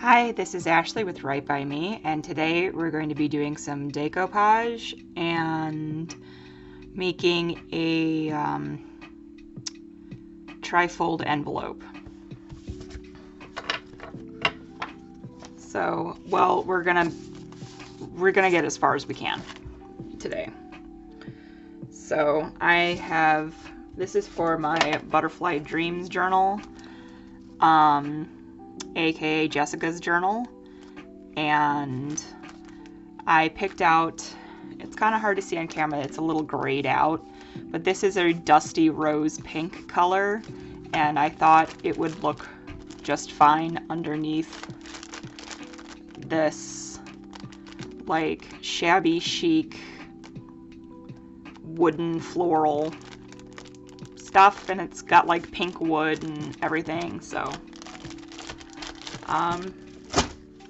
Hi, this is Ashley with Right By Me, and today we're going to be doing some decoupage and making a trifold envelope. So, well, we're gonna get as far as we can today. So this is for my Butterfly Dreams journal, aka Jessica's journal, and I picked out, it's kind of hard to see on camera, it's a little grayed out, but this is a dusty rose pink color, and I thought it would look just fine underneath this like shabby chic wooden floral stuff, and it's got like pink wood and everything. So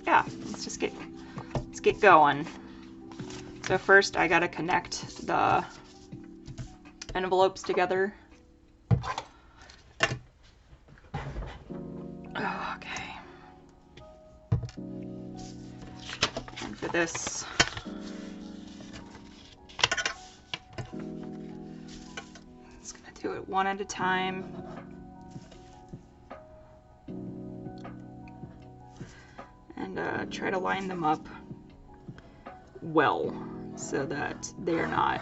yeah, let's get going. So first I gotta connect the envelopes together. Okay. And for this, just gonna do it one at a time. And try to line them up well so that they're not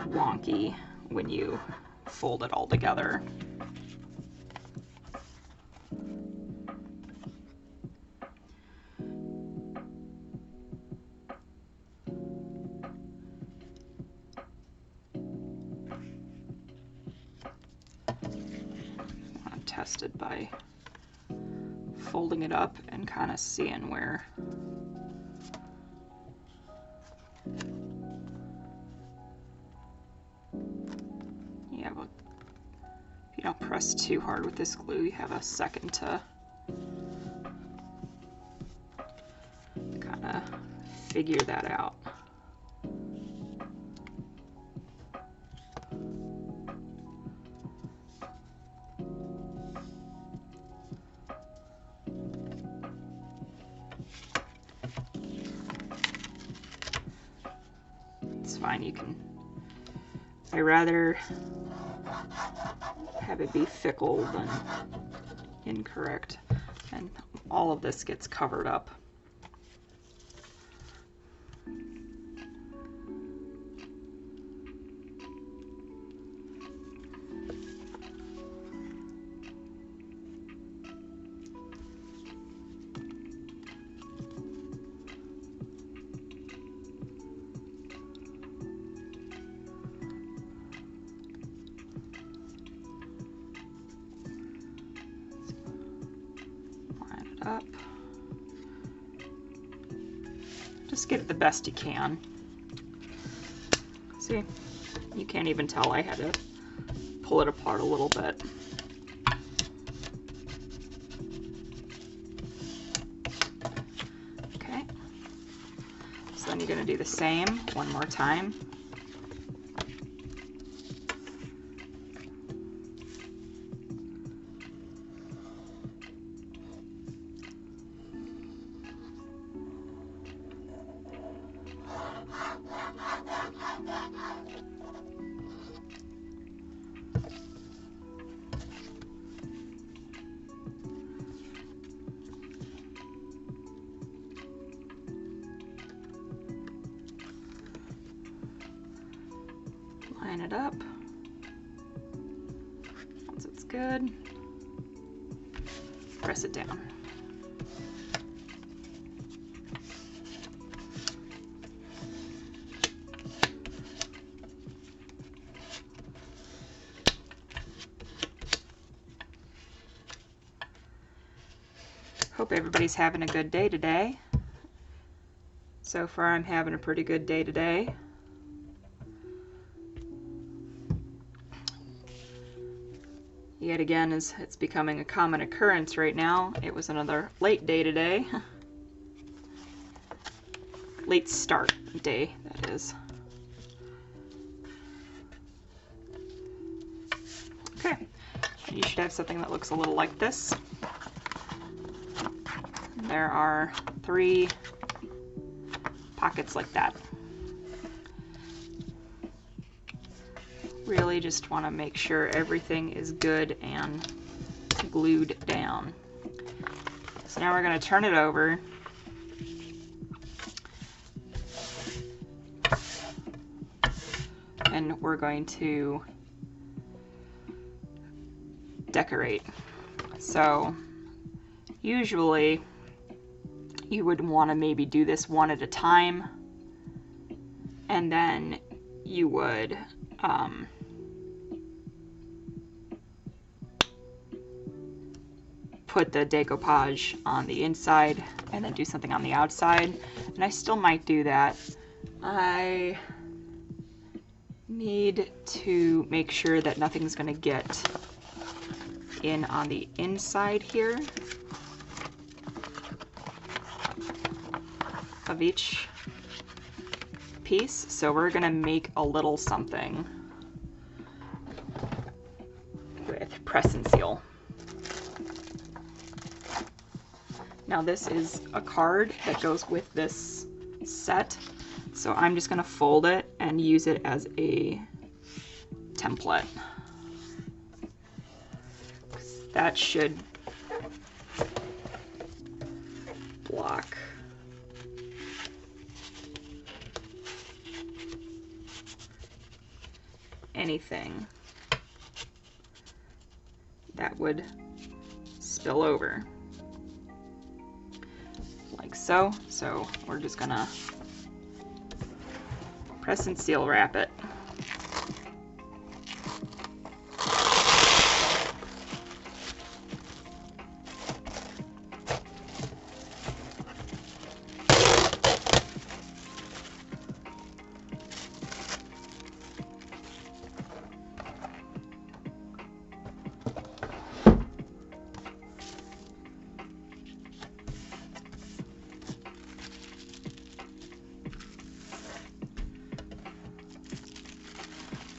wonky when you fold it all together. I'm tested by folding it up and kind of seeing where if you don't press too hard with this glue, you have a second to kind of figure that out. It's fine, you can, I rather have it be fickle than incorrect, and all of this gets covered up. Up. Just get it the best you can. See, you can't even tell I had to pull it apart a little bit. Okay, so then you're going to do the same one more time. Line it up. Once it's good, press it down. Hope everybody's having a good day today. So far I'm having a pretty good day today. Yet again, as it's becoming a common occurrence right now, it was another late day today. Late start day, that is. Okay, you should have something that looks a little like this. there are 3 pockets like that. Really just want to make sure everything is good and glued down. So now we're going to turn it over. And we're going to decorate. So usually you would want to maybe do this one at a time, and then you would put the decoupage on the inside and then do something on the outside. And I still might do that. I need to make sure that nothing's going to get in on the inside here of each piece. So we're going to make a little something with press and seal. Now this is a card that goes with this set, so I'm just going to fold it and use it as a template. That should block anything that would spill over. Like so. So we're just gonna press and seal wrap it.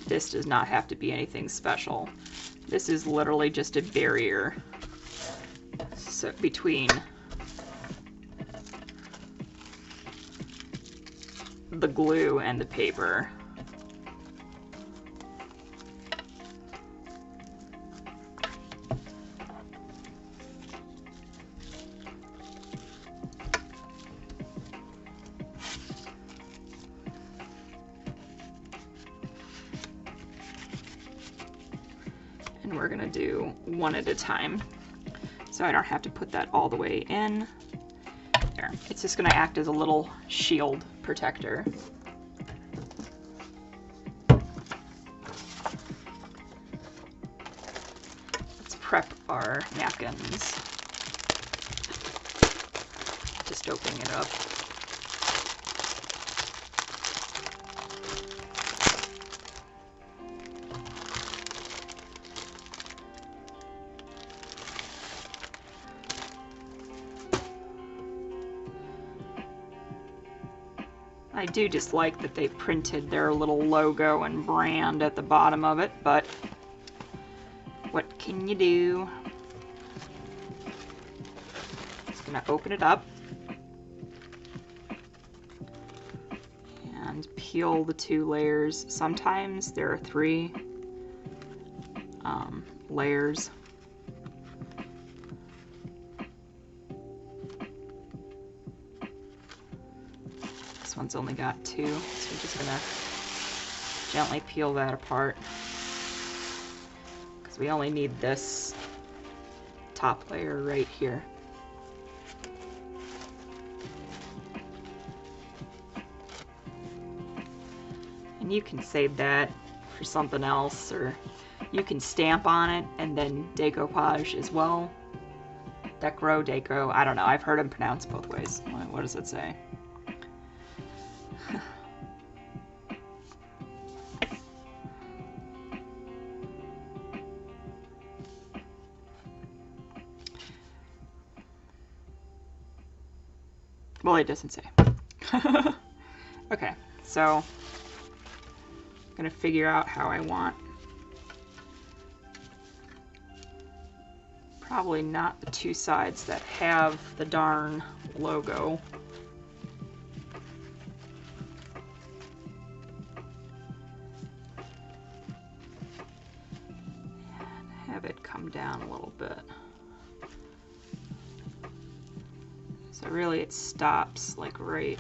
This does not have to be anything special. This is literally just a barrier between the glue and the paper. And we're gonna do one at a time, so I don't have to put that all the way in. There, it's just gonna act as a little shield protector. Let's prep our napkins. Just opening it up. I do just like that they printed their little logo and brand at the bottom of it, but what can you do? Just gonna open it up and peel the 2 layers. Sometimes there are 3 layers. This one's only got 2, so I'm just gonna gently peel that apart because we only need this top layer right here. And you can save that for something else, or you can stamp on it and then decoupage as well. Deco, I don't know, I've heard them pronounced both ways. What does it say? Well, it doesn't say. Okay, so I'm gonna figure out how I want Probably not the two sides that have the darn logo. And have it come down a little bit. So really it stops like right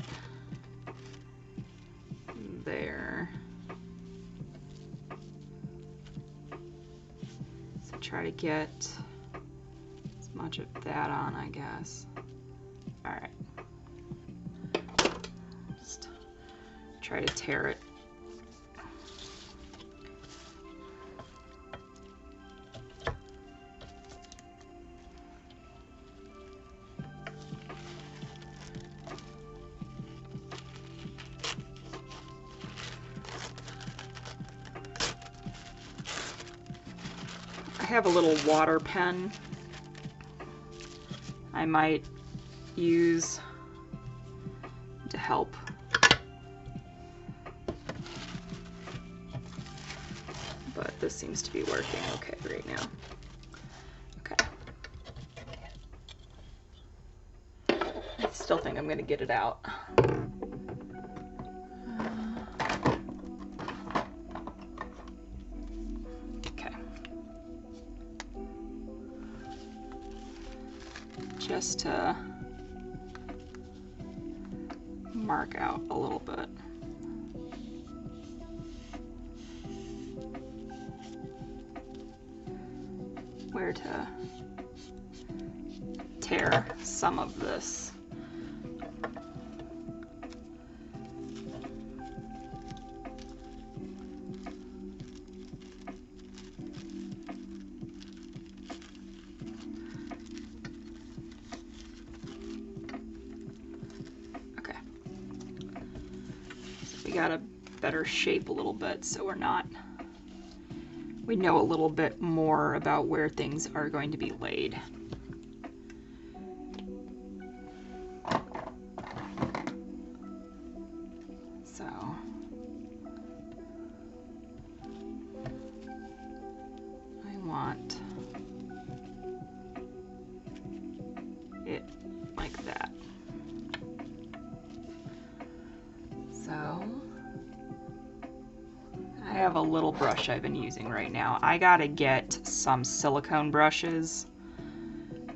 there. So try to get as much of that on, I guess. All right. Just try to tear it. I have a little water pen I might use to help. But this seems to be working okay right now. Okay. I still think I'm going to get it out. Just to mark out a little bit. Where to tear some of this. Got a better shape a little bit, so we know a little bit more about where things are going to be laid. So I want it like that. So I have a little brush I've been using right now. I gotta get some silicone brushes.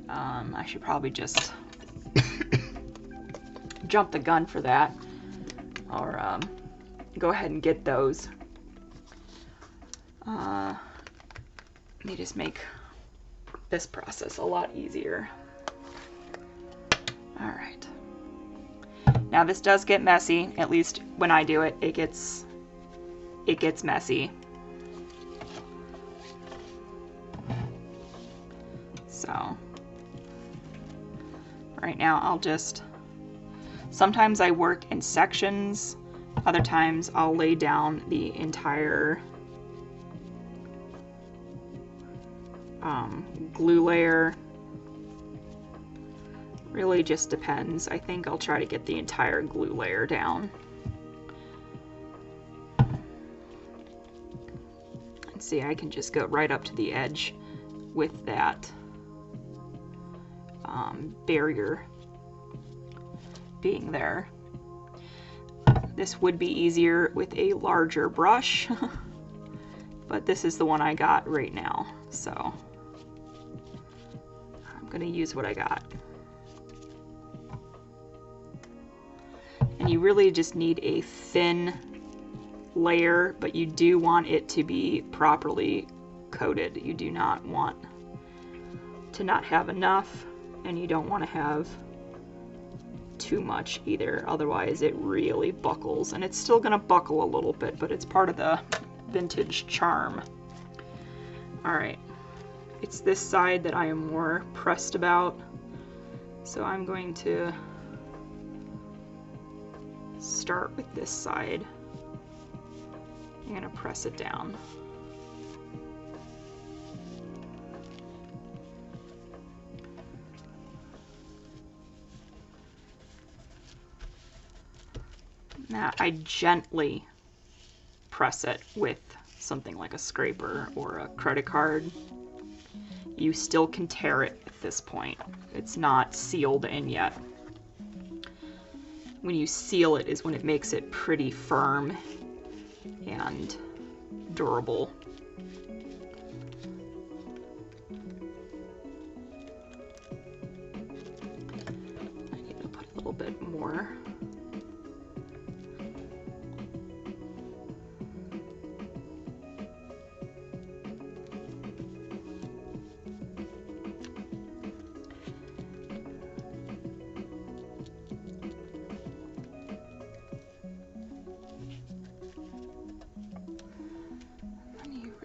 I should probably just jump the gun for that, or go ahead and get those. They just make this process a lot easier. All right. Now this does get messy, at least when I do it, it gets messy. So right now I'll just, sometimes I work in sections, other times I'll lay down the entire glue layer. Really just depends. I think I'll try to get the entire glue layer down. And see, I can just go right up to the edge with that barrier being there. This would be easier with a larger brush, but this is the one I got right now, so I'm gonna use what I got. And you really just need a thin layer, but you do want it to be properly coated. You do not want to not have enough, and you don't want to have too much either, otherwise it really buckles. And it's still going to buckle a little bit, but it's part of the vintage charm. Alright, it's this side that I am more pressed about, so I'm going to start with this side. I'm going to press it down. Now I gently press it with something like a scraper or a credit card. you still can tear it at this point. It's not sealed in yet. When you seal it is when it makes it pretty firm and durable. I need to put a little bit more.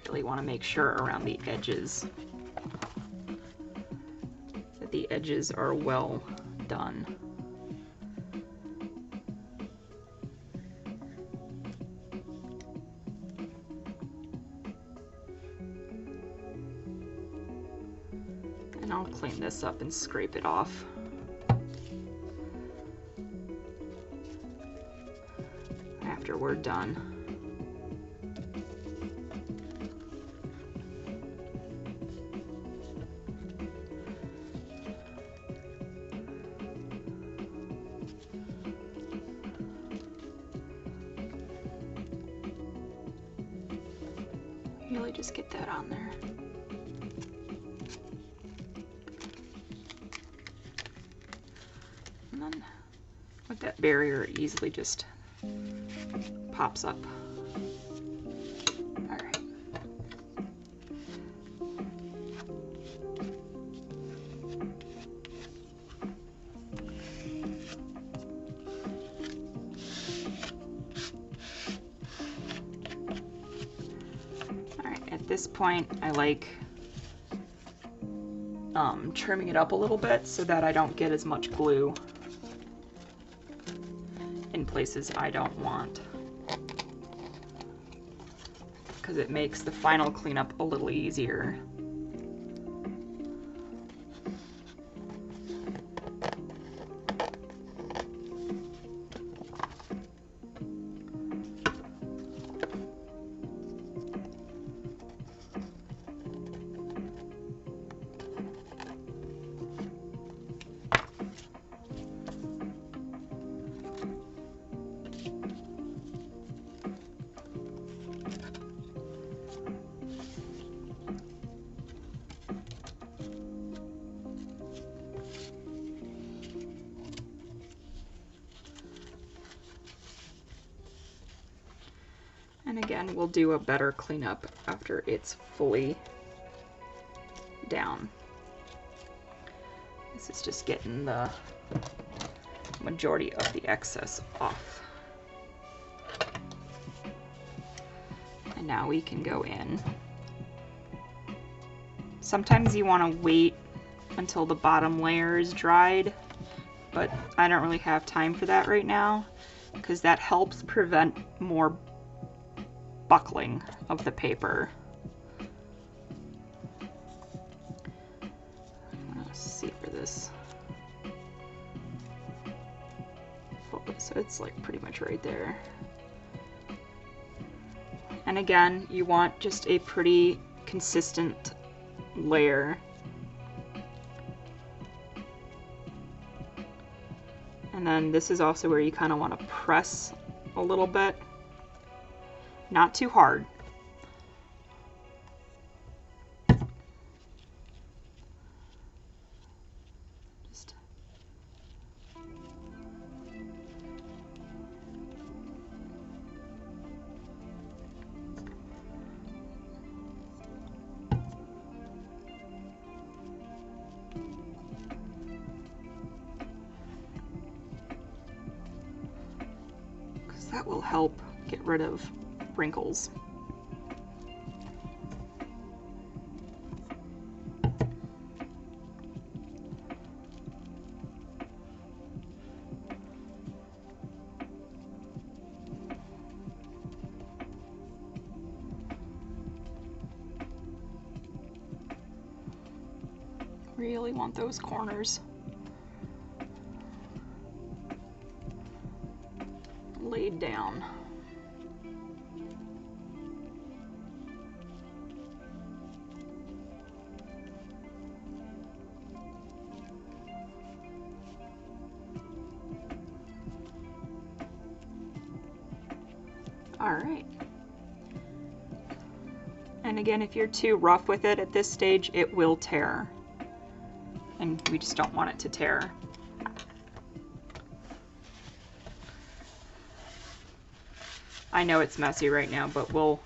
Really want to make sure around the edges that the edges are well done. And I'll clean this up and scrape it off. After we're done. Really just get that on there. And then with that barrier, it easily just pops up. All right. At this point, I like trimming it up a little bit so that I don't get as much glue in places I don't want, because it makes the final cleanup a little easier. And again, we'll do a better cleanup after it's fully down. This is just getting the majority of the excess off. And now we can go in. Sometimes you want to wait until the bottom layer is dried, but I don't really have time for that right now, because that helps prevent more buckling of the paper. Let's see for this. So it's like pretty much right there. And again, you want just a pretty consistent layer. And then this is also where you kind of want to press a little bit. Not too hard. Just because that will help get rid of wrinkles. Really want those corners laid down. All right. And again, if you're too rough with it at this stage, it will tear. And we just don't want it to tear. I know it's messy right now, but we'll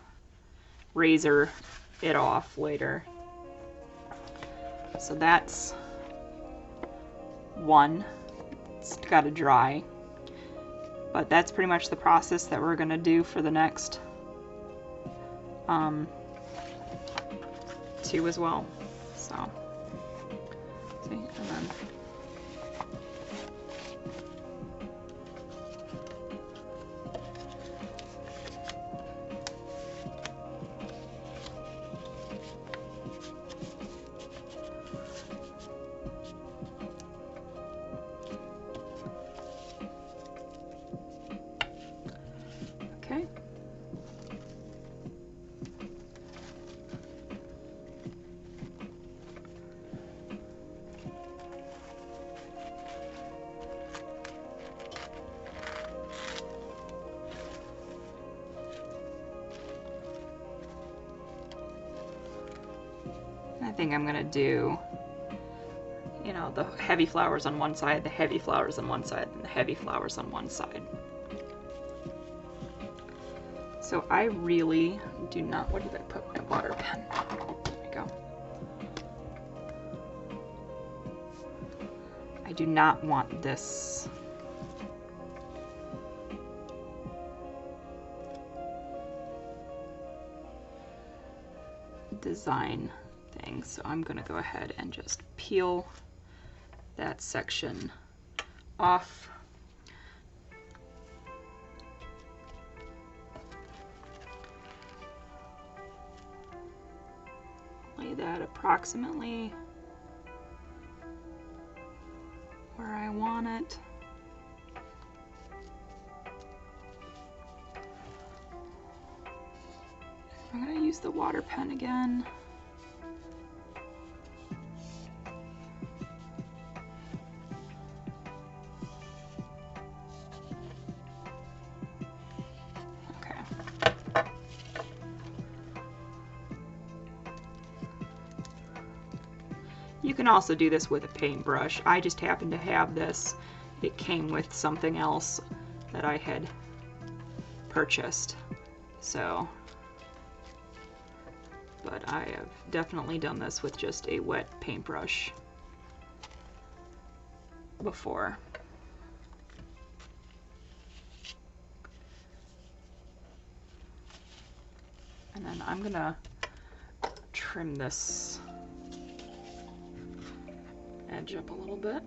razor it off later. So that's one. It's got to dry. But that's pretty much the process that we're going to do for the next two as well. So, see, and then okay. I think I'm gonna do, you know, the heavy flowers on one side, the heavy flowers on one side, and the heavy flowers on one side. So I really do not, what did I put my water pen? There we go. I do not want this design thing, so I'm gonna go ahead and just peel that section off. Lay that approximately where I want it. I'm gonna use the water pen again. You can also do this with a paintbrush. I just happen to have this. It came with something else that I had purchased. So, but I have definitely done this with just a wet paintbrush before. And then I'm gonna trim this edge up a little bit.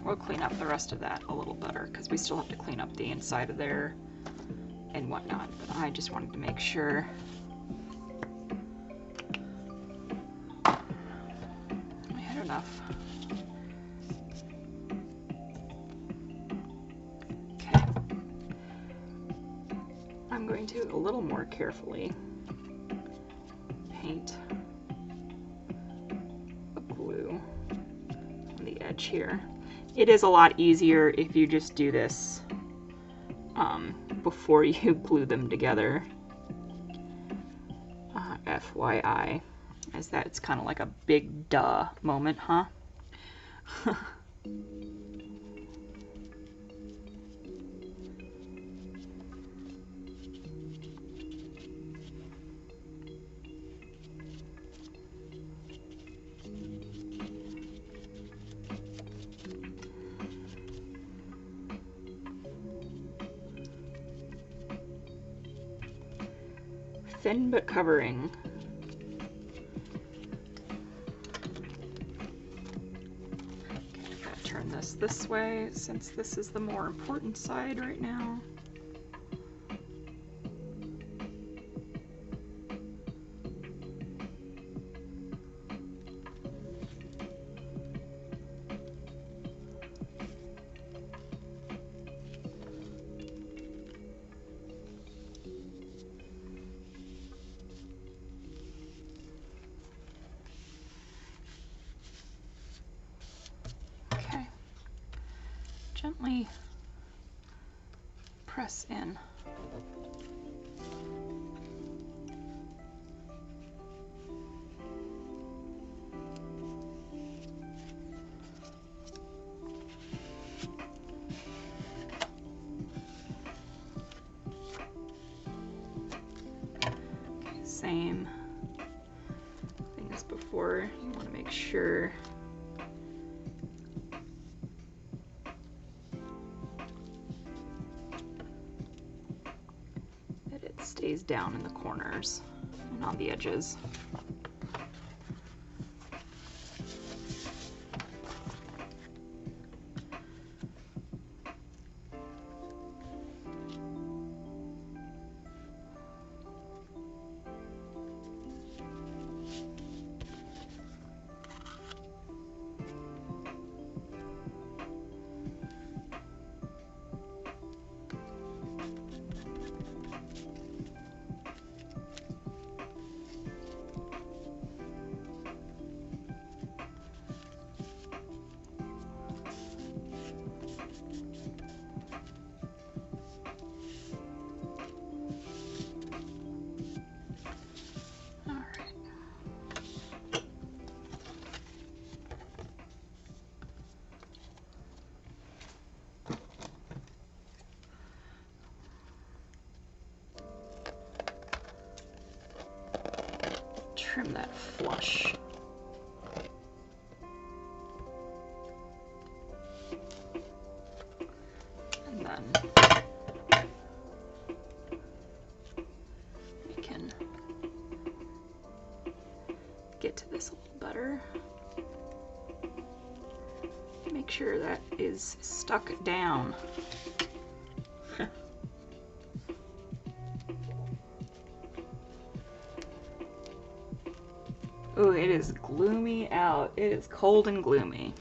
We'll clean up the rest of that a little better because we still have to clean up the inside of there and whatnot, but I just wanted to make sure. I had enough. Okay. I'm going to a little more carefully paint a glue on the edge here. It is a lot easier if you just do this before you glue them together. FYI, as that's kind of like a big duh moment, huh? thin but covering. Gotta turn this way since this is the more important side right now. Gently press in. Okay, same thing as before. You want to make sure stays down in the corners and on the edges. Trim that flush. And then we can get to this a little better. Make sure that is stuck down. Oh, it is gloomy out. It is cold and gloomy.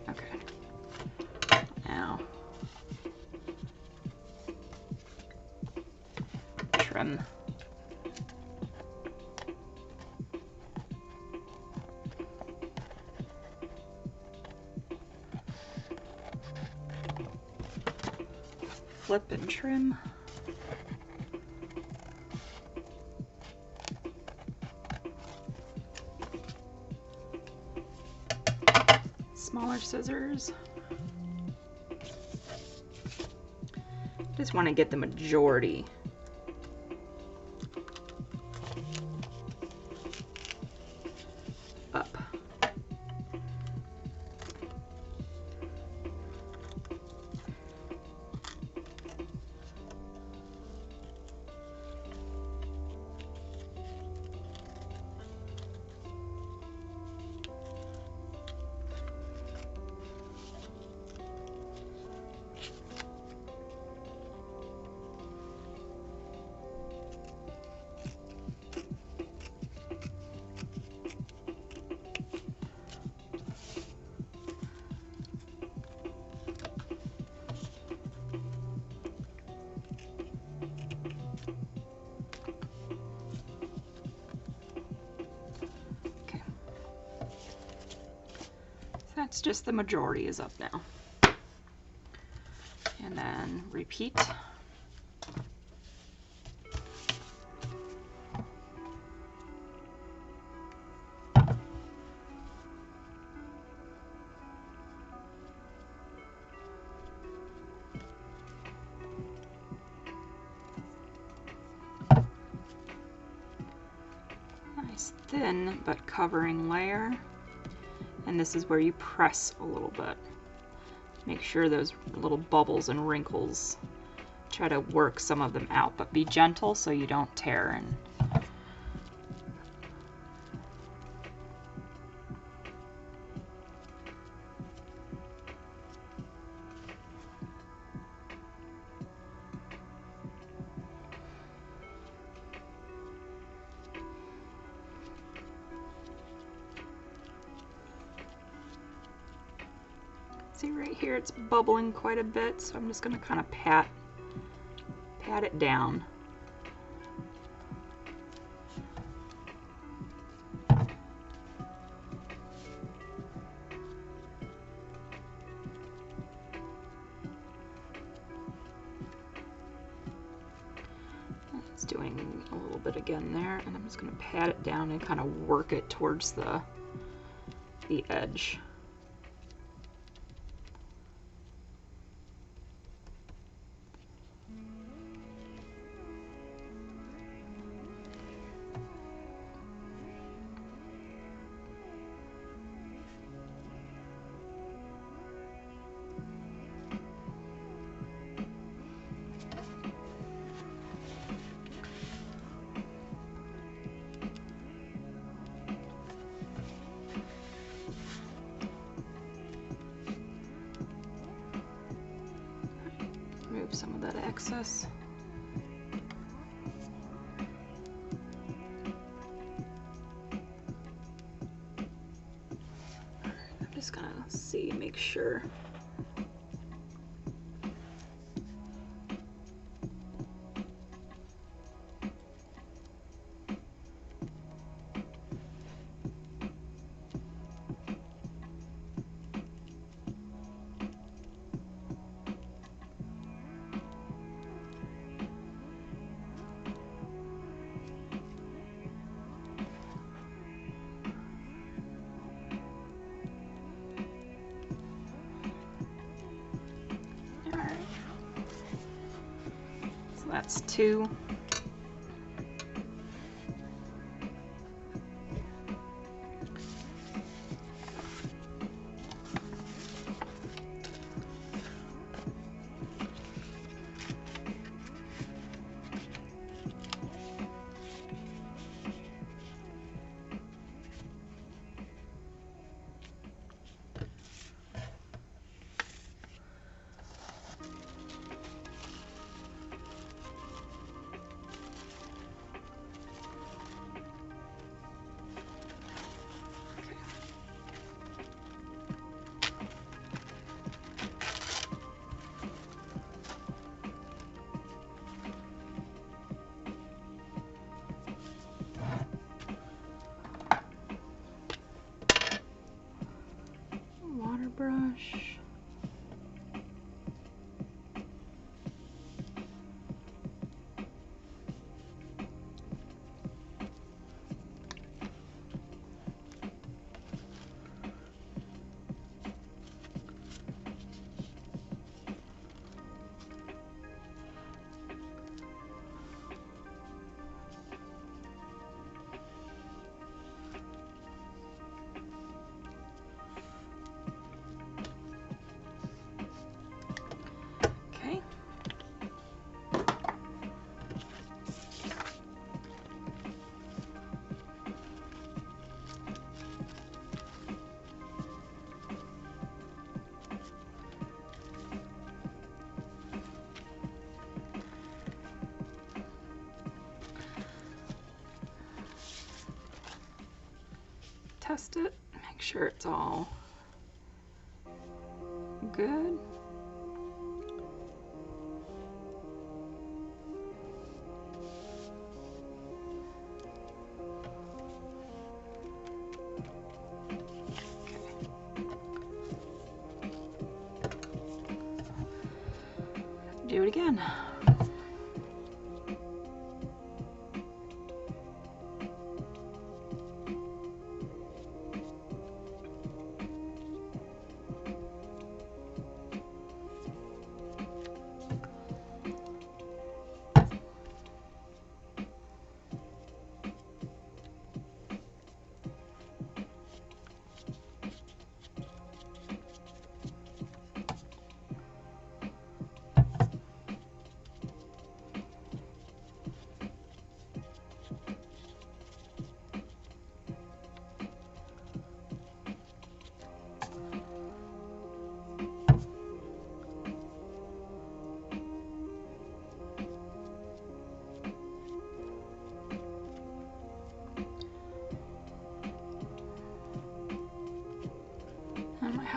Okay. Now, trim. Flip and trim. Smaller scissors. Just want to get the majority. Up. That's just the majority is up now. And then repeat. Nice thin but covering layer. And this is where you press a little bit. Make sure those little bubbles and wrinkles try to work some of them out, but be gentle so you don't tear. And see right here it's bubbling quite a bit, so I'm just going to kind of pat it down. It's doing a little bit again there, and I'm just going to pat it down and kind of work it towards the edge. Remove some of that excess. I'm just gonna see, make sure. That's 2. Brush. Test it, make sure it's all good. Do it again.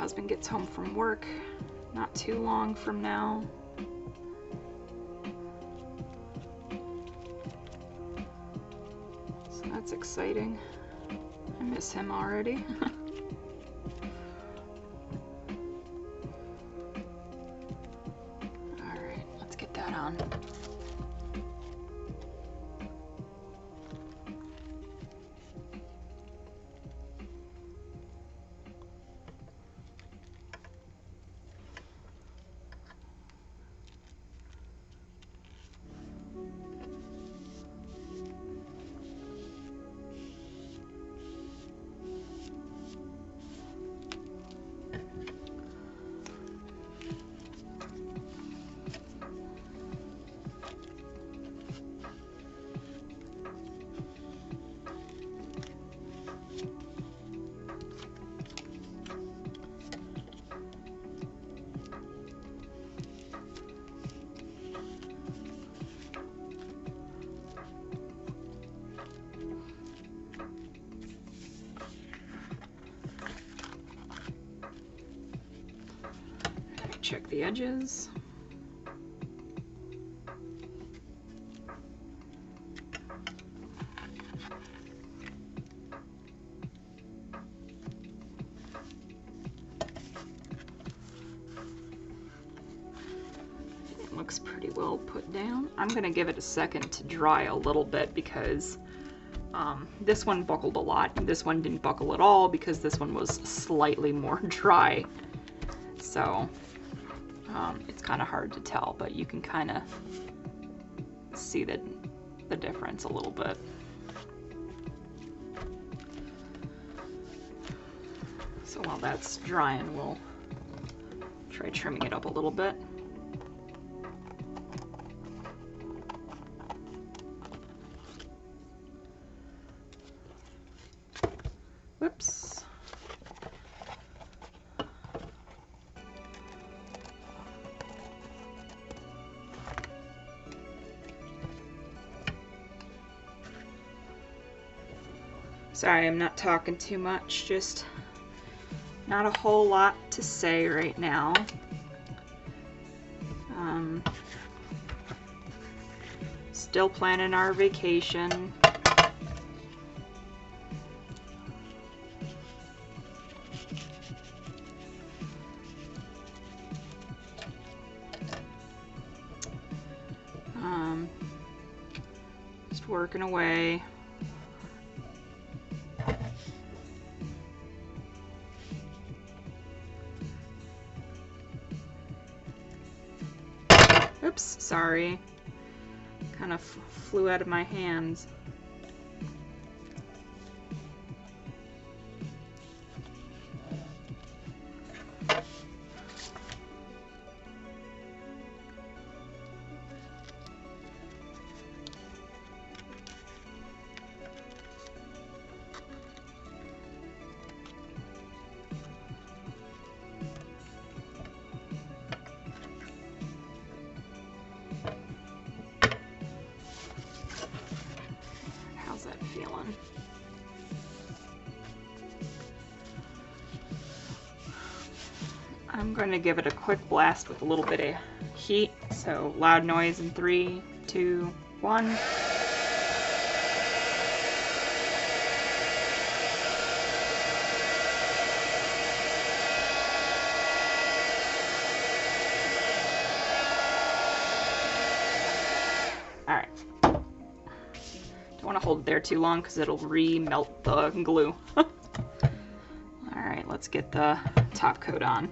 husband gets home from work not too long from now. So that's exciting. I miss him already. All right, let's get that on. Check the edges. It looks pretty well put down. I'm gonna give it a second to dry a little bit because this one buckled a lot and this one didn't buckle at all because this one was slightly more dry. So it's kind of hard to tell, but you can kind of see the difference a little bit. So while that's drying, we'll try trimming it up a little bit. Whoops. Sorry, I'm not talking too much, just not a whole lot to say right now. Still planning our vacation. Just working away. Oops, sorry. Kind of flew out of my hands. Feeling. I'm going to give it a quick blast with a little bit of heat. So loud noise in 3, 2, 1. All right. Don't want to hold it there too long because it'll re-melt the glue. All right, let's get the top coat on.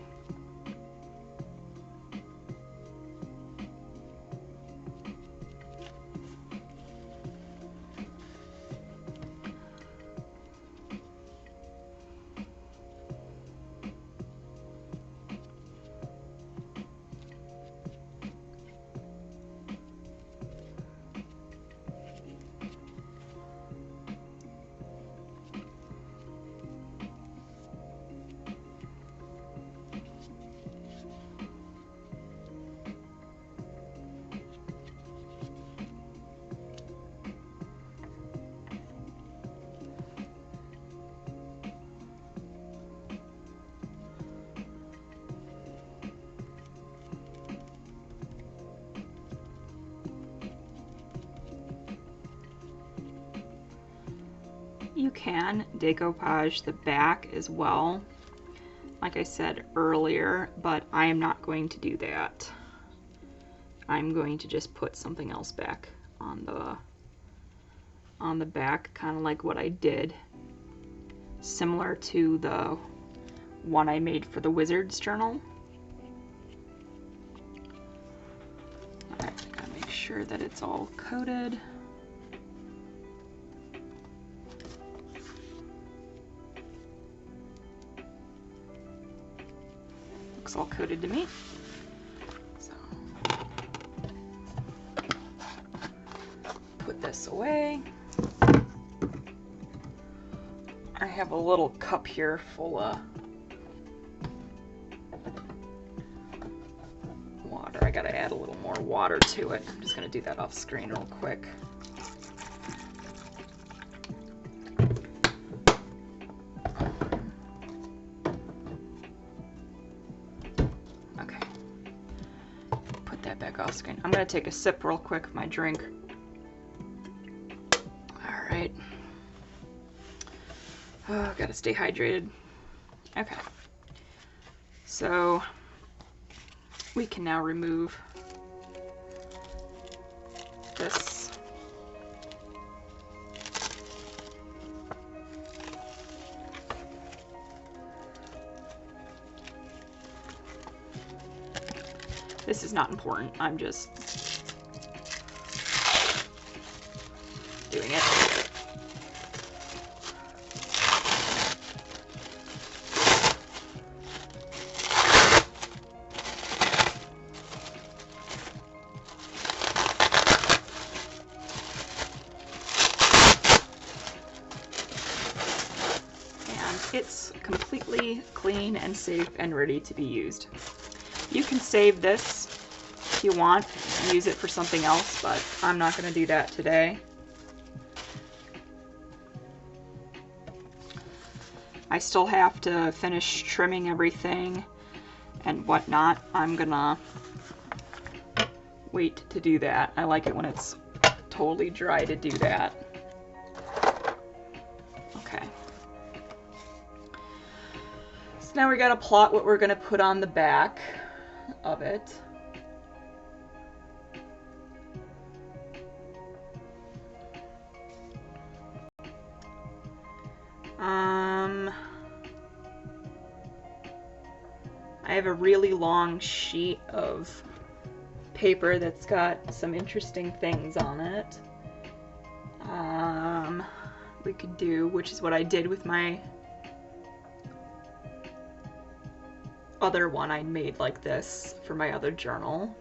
can decoupage the back as well, like I said earlier, but I am not going to do that. I'm going to just put something else back on the back, kind of like what I did, similar to the one I made for the Wizard's Journal. Alright, gotta make sure that it's all coated. Looks all coated to me. So put this away. I have a little cup here full of water. I gotta add a little more water to it. I'm just gonna do that off screen real quick. Okay. Put that back off screen. I'm gonna take a sip real quick of my drink. All right. Oh, gotta stay hydrated. Okay. So we can now remove this. This is not important. I'm just doing it. It's completely clean and safe and ready to be used. You can save this if you want, use it for something else, but I'm not going to do that today. I still have to finish trimming everything and whatnot. I'm gonna wait to do that. I like it when it's totally dry to do that. Now we gotta plot what we're gonna put on the back of it. I have a really long sheet of paper that's got some interesting things on it. We could do, which is what I did with my other one I made like this for my other journal.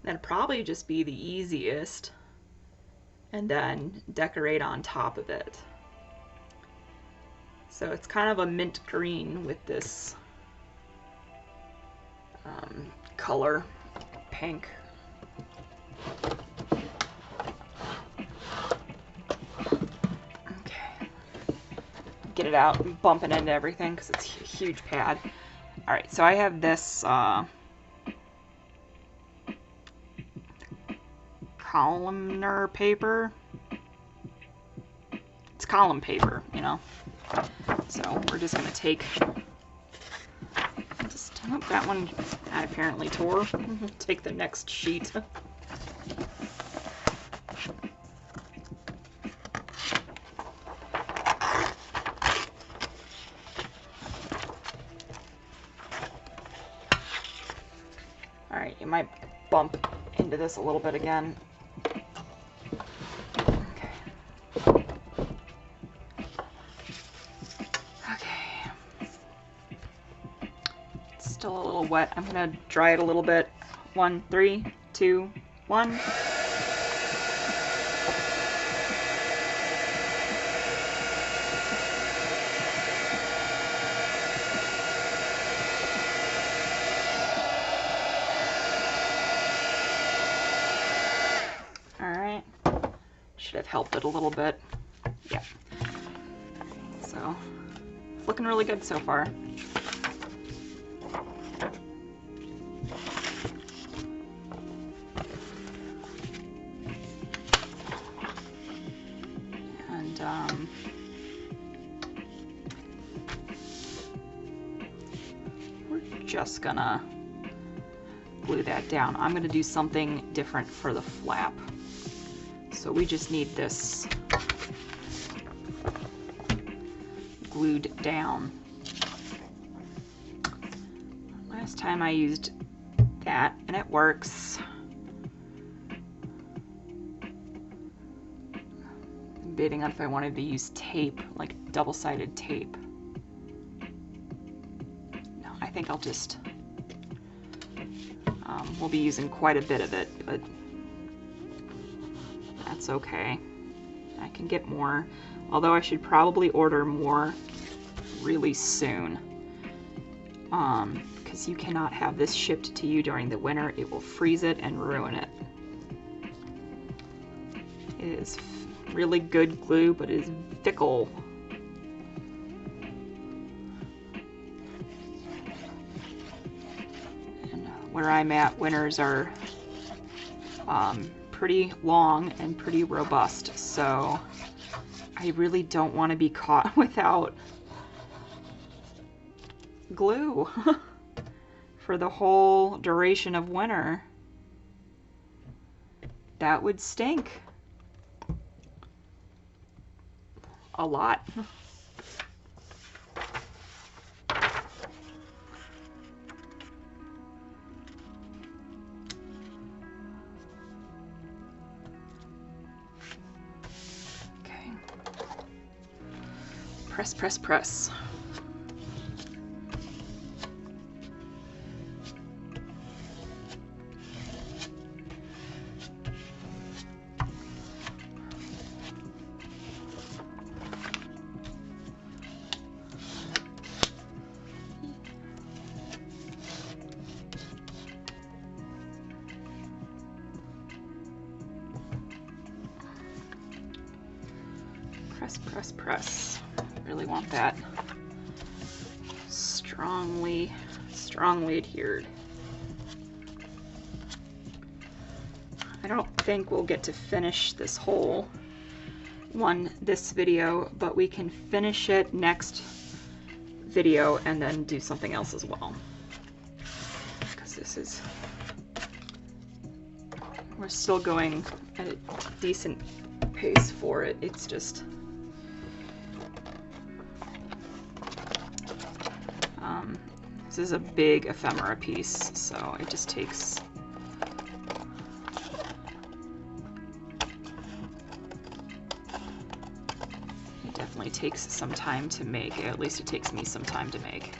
That'd probably just be the easiest, and then decorate on top of it. So it's kind of a mint green with this color, pink. Get it out and bump it into everything because it's a huge pad. Alright, so I have this columnar paper. It's column paper, you know. So we're just going to take, oh, that one I apparently tore. Take the next sheet. Alright, you might bump into this a little bit again. Still a little wet. I'm gonna dry it a little bit. 1, 3, 2, 1. Alright. Should have helped it a little bit. Yeah. So, it's looking really good so far. We're just gonna glue that down. I'm gonna do something different for the flap. So we just need this glued down. Last time I used that and it works. I'm debating on if I wanted to use tape, like double-sided tape. No, I think I'll just, we'll be using quite a bit of it, but that's okay. I can get more, although I should probably order more really soon. Because you cannot have this shipped to you during the winter. It will freeze it and ruin it. It is really good glue, but it is fickle. And where I'm at, winters are pretty long and pretty robust, so I really don't want to be caught without glue for the whole duration of winter. That would stink a lot. Okay. Press, press, press. Press, press, press. Really want that strongly adhered. I don't think we'll get to finish this whole one this video, but we can finish it next video and then do something else as well. Because this is, we're still going at a decent pace for it. It's just this is a big ephemera piece, so it just takes takes some time to make. At least it takes me some time to make.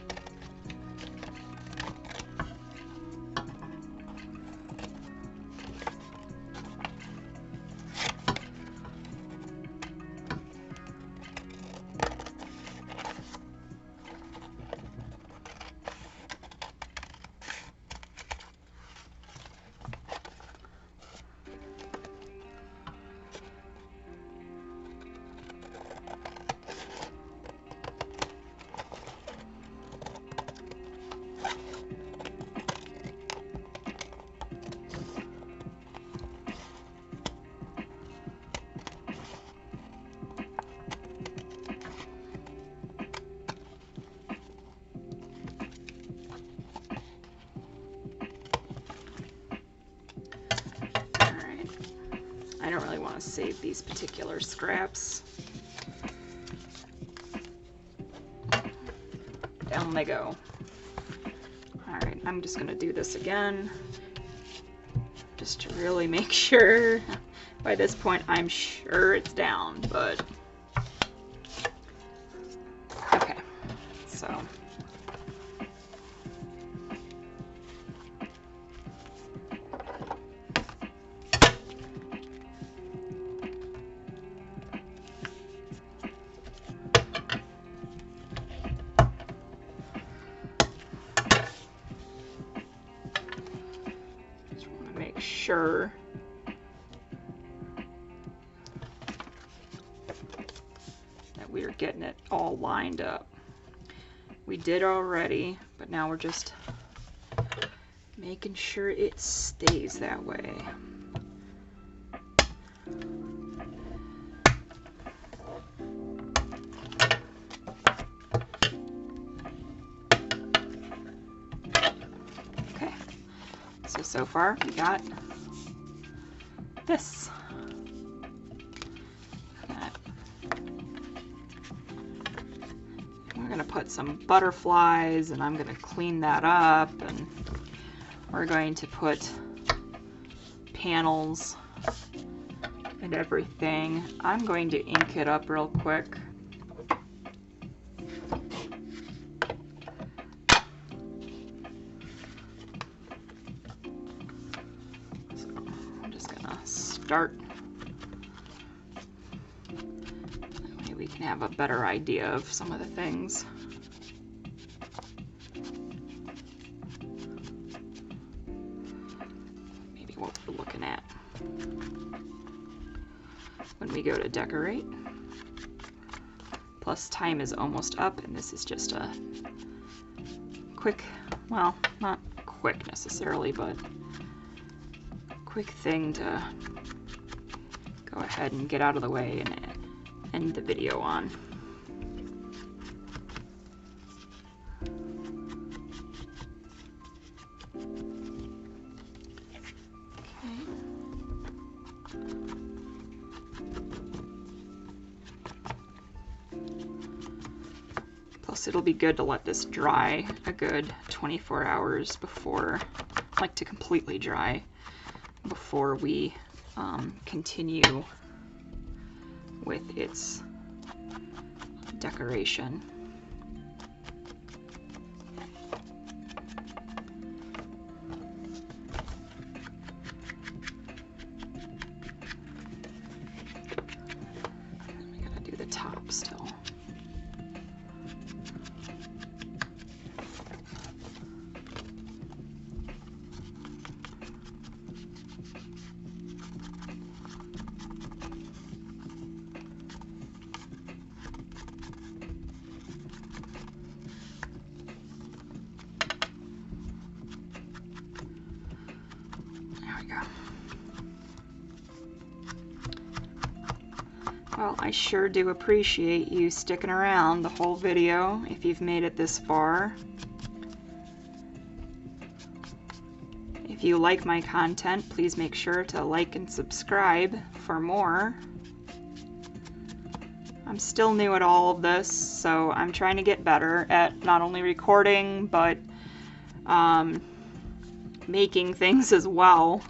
I don't really want to save these particular scraps. Down they go. Alright, I'm just going to do this again, just to really make sure. By this point, I'm sure it's down, but okay, so sure that we're getting it all lined up. We did already, but now we're just making sure it stays that way. so far we got this. We're gonna put some butterflies, and I'm gonna clean that up, and we're going to put panels and everything. I'm going to ink it up real quick. So I'm just gonna start. That way we can have a better idea of some of the things. Maybe what we're looking at when we go to decorate. Plus time is almost up, and this is just a quick, well, not quick necessarily, but quick thing to go ahead and get out of the way and end the video on. Plus it'll be good to let this dry a good 24 hours before, like to completely dry, before we continue with its decoration. We gotta do the top still. Well, I sure do appreciate you sticking around the whole video if you've made it this far. If you like my content, please make sure to like and subscribe for more. I'm still new at all of this, so I'm trying to get better at not only recording, but making things as well.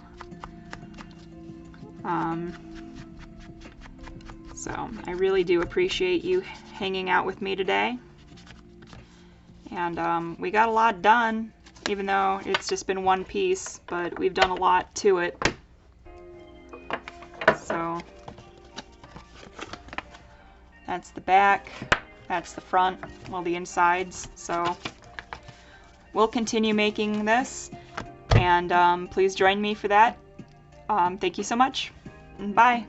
So I really do appreciate you hanging out with me today. And we got a lot done, even though it's just been one piece, but we've done a lot to it. So that's the back, that's the front, well, the insides. So we'll continue making this, and please join me for that. Thank you so much, and bye.